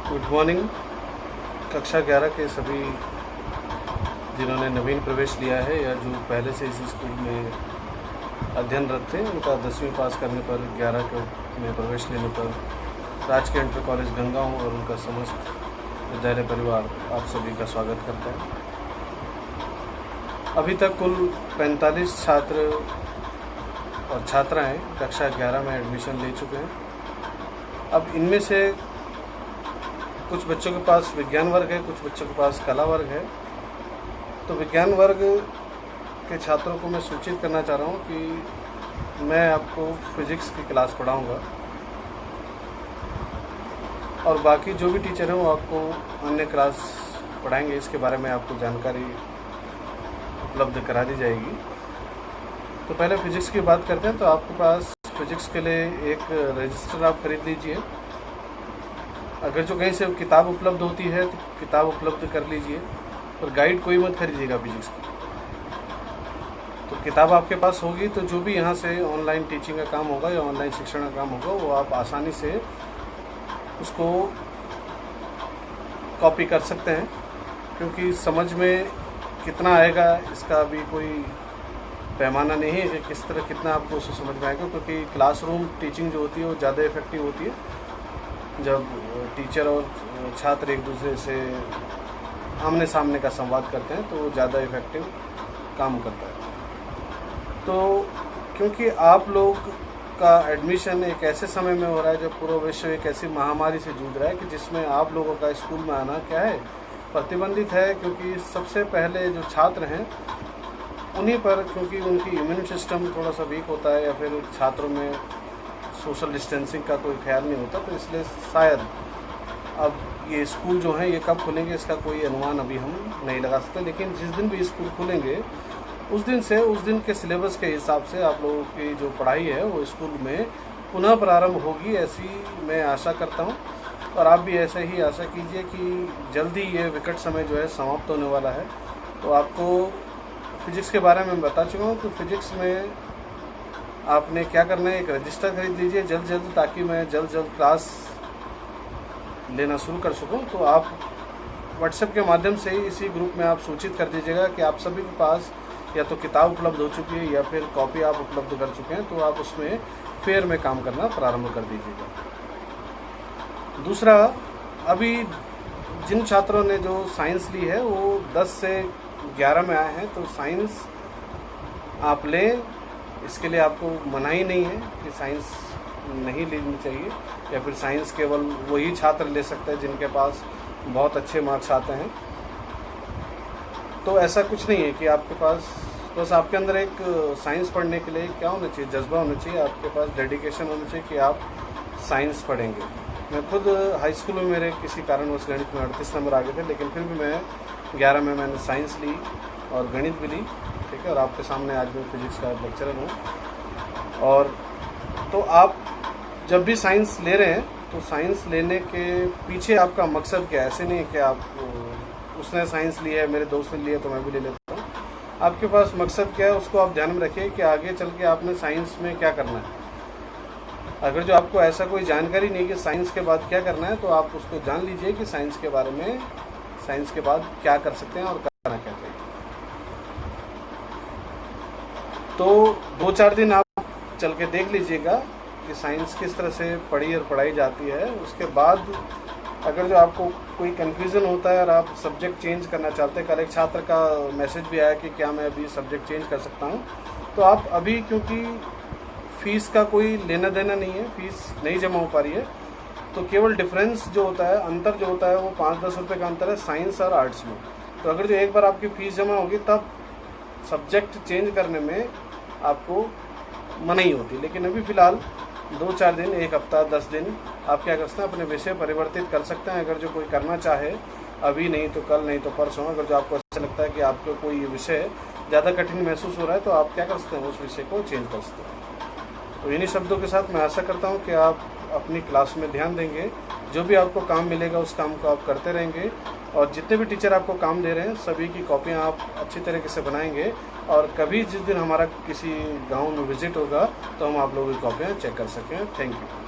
Good morning. कक्षा 11 के सभी जिन्होंने नवीन प्रवेश लिया है या जो पहले से इसी स्कूल में अध्ययनरत थे, उनका 10वीं पास करने पर 11 में प्रवेश लेने पर राजकीय इंटर कॉलेज गंगाओं और उनका समस्त विद्यालय परिवार आप सभी का स्वागत करता है। अभी तक कुल 45 छात्र और छात्राएं कक्षा 11 में एडमिशन ले चुके हैं। अब इनमें से कुछ बच्चों के पास विज्ञान वर्ग है, कुछ बच्चों के पास कला वर्ग है। तो विज्ञान वर्ग के छात्रों को मैं सूचित करना चाह रहा हूँ कि मैं आपको फिजिक्स की क्लास पढ़ाऊँगा और बाकी जो भी टीचर हैं वो आपको अन्य क्लास पढ़ाएंगे। इसके बारे में आपको जानकारी उपलब्ध करा दी जाएगी। तो पहले फिजिक्स की बात करते हैं। तो आपके पास फिजिक्स के लिए एक रजिस्टर आप खरीद लीजिए। अगर जो कहीं से किताब उपलब्ध होती है तो किताब उपलब्ध कर लीजिए, और गाइड कोई मत खरीदिएगा फिजिक्स की। तो किताब आपके पास होगी तो जो भी यहाँ से ऑनलाइन टीचिंग का काम होगा या ऑनलाइन शिक्षण का काम होगा वो आप आसानी से उसको कॉपी कर सकते हैं, क्योंकि समझ में कितना आएगा इसका अभी कोई पैमाना नहीं है कि किस तरह कितना आपको उसे समझ में आएगा। क्योंकि क्लासरूम टीचिंग जो होती है वो ज़्यादा इफेक्टिव होती है जब टीचर और छात्र एक दूसरे से आमने सामने का संवाद करते हैं, तो वो ज़्यादा इफेक्टिव काम करता है। तो क्योंकि आप लोग का एडमिशन एक ऐसे समय में हो रहा है जब पूरा विश्व एक ऐसी महामारी से जूझ रहा है कि जिसमें आप लोगों का स्कूल में आना क्या है, प्रतिबंधित है। क्योंकि सबसे पहले जो छात्र हैं उन्हीं पर, क्योंकि उनकी इम्यून सिस्टम थोड़ा सा वीक होता है या फिर छात्रों में सोशल डिस्टेंसिंग का कोई ख्याल नहीं होता, तो इसलिए शायद अब ये स्कूल जो हैं ये कब खुलेंगे इसका कोई अनुमान अभी हम नहीं लगा सकते। लेकिन जिस दिन भी स्कूल खुलेंगे उस दिन के सिलेबस के हिसाब से आप लोगों की जो पढ़ाई है वो स्कूल में पुनः प्रारंभ होगी, ऐसी मैं आशा करता हूँ। और आप भी ऐसे ही आशा कीजिए कि जल्दी ये विकट समय जो है समाप्त होने वाला है। तो आपको फिजिक्स के बारे में बता चुका हूँ। तो फिजिक्स में आपने क्या करना है, एक रजिस्टर खरीद लीजिए जल्द, ताकि मैं जल्द क्लास लेना शुरू कर सकूं। तो आप व्हाट्सएप के माध्यम से ही इसी ग्रुप में आप सूचित कर दीजिएगा कि आप सभी के पास या तो किताब उपलब्ध हो चुकी है या फिर कॉपी आप उपलब्ध कर चुके हैं, तो आप उसमें फेयर में काम करना प्रारंभ कर दीजिएगा। दूसरा, अभी जिन छात्रों ने जो साइंस ली है वो 10 से 11 में आए हैं, तो साइंस आप लें। इसके लिए आपको मनाही नहीं है कि साइंस नहीं लेनी चाहिए, या फिर साइंस केवल वही छात्र ले सकते हैं जिनके पास बहुत अच्छे मार्क्स आते हैं। तो ऐसा कुछ नहीं है कि आपके पास, बस आपके अंदर एक साइंस पढ़ने के लिए क्या होना चाहिए, जज्बा होना चाहिए, आपके पास डेडिकेशन होना चाहिए कि आप साइंस पढ़ेंगे। मैं खुद हाई स्कूल में मेरे किसी कारणवश गणित में 38 नंबर आ गए थे, लेकिन फिर भी मैं 11 में मैंने साइंस ली और गणित भी ली, ठीक है। और आपके सामने आज मैं फिजिक्स का लेक्चरर हूँ। और तो आप जब भी साइंस ले रहे हैं तो साइंस लेने के पीछे आपका मकसद क्या है। ऐसे नहीं है कि आप उसने साइंस लिया है, मेरे दोस्त ने लिया तो मैं भी ले लेता हूँ। आपके पास मकसद क्या है उसको आप ध्यान में रखिए कि आगे चल के आपने साइंस में क्या करना है। अगर जो आपको ऐसा कोई जानकारी नहीं कि साइंस के बाद क्या करना है, तो आप उसको जान लीजिए कि साइंस के बारे में, साइंस के बाद क्या कर सकते हैं और करना क्या चाहिए। तो 2-4 दिन आप चल के देख लीजिएगा कि साइंस किस तरह से पढ़ी और पढ़ाई जाती है। उसके बाद अगर जो आपको कोई कन्फ्यूज़न होता है और आप सब्जेक्ट चेंज करना चाहते हैं, कल एक छात्र का मैसेज भी आया कि क्या मैं अभी सब्जेक्ट चेंज कर सकता हूं, तो आप अभी, क्योंकि फ़ीस का कोई लेना देना नहीं है, फ़ीस नहीं जमा हो पा रही है, तो केवल डिफरेंस जो होता है, अंतर जो होता है वो 5-10 रुपये का अंतर है साइंस और आर्ट्स में। तो अगर जो एक बार आपकी फ़ीस जमा होगी तब सब्जेक्ट चेंज करने में आपको मनाही होती। लेकिन अभी फ़िलहाल 2-4 दिन, 1 हफ्ता, 10 दिन आप क्या कर सकते हैं, अपने विषय परिवर्तित कर सकते हैं। अगर जो कोई करना चाहे, अभी नहीं तो कल, नहीं तो परसों, अगर जो आपको ऐसा लगता है कि आपको कोई विषय ज़्यादा कठिन महसूस हो रहा है, तो आप क्या कर सकते हैं, उस विषय को चेंज कर सकते हैं। तो इन्हीं शब्दों के साथ मैं आशा करता हूँ कि आप अपनी क्लास में ध्यान देंगे। जो भी आपको काम मिलेगा उस काम को आप करते रहेंगे, और जितने भी टीचर आपको काम दे रहे हैं सभी की कॉपियाँ आप अच्छी तरीके से बनाएंगे। और कभी जिस दिन हमारा किसी गांव में विजिट होगा तो हम आप लोगों की कॉपियाँ चेक कर सकें। Thank you.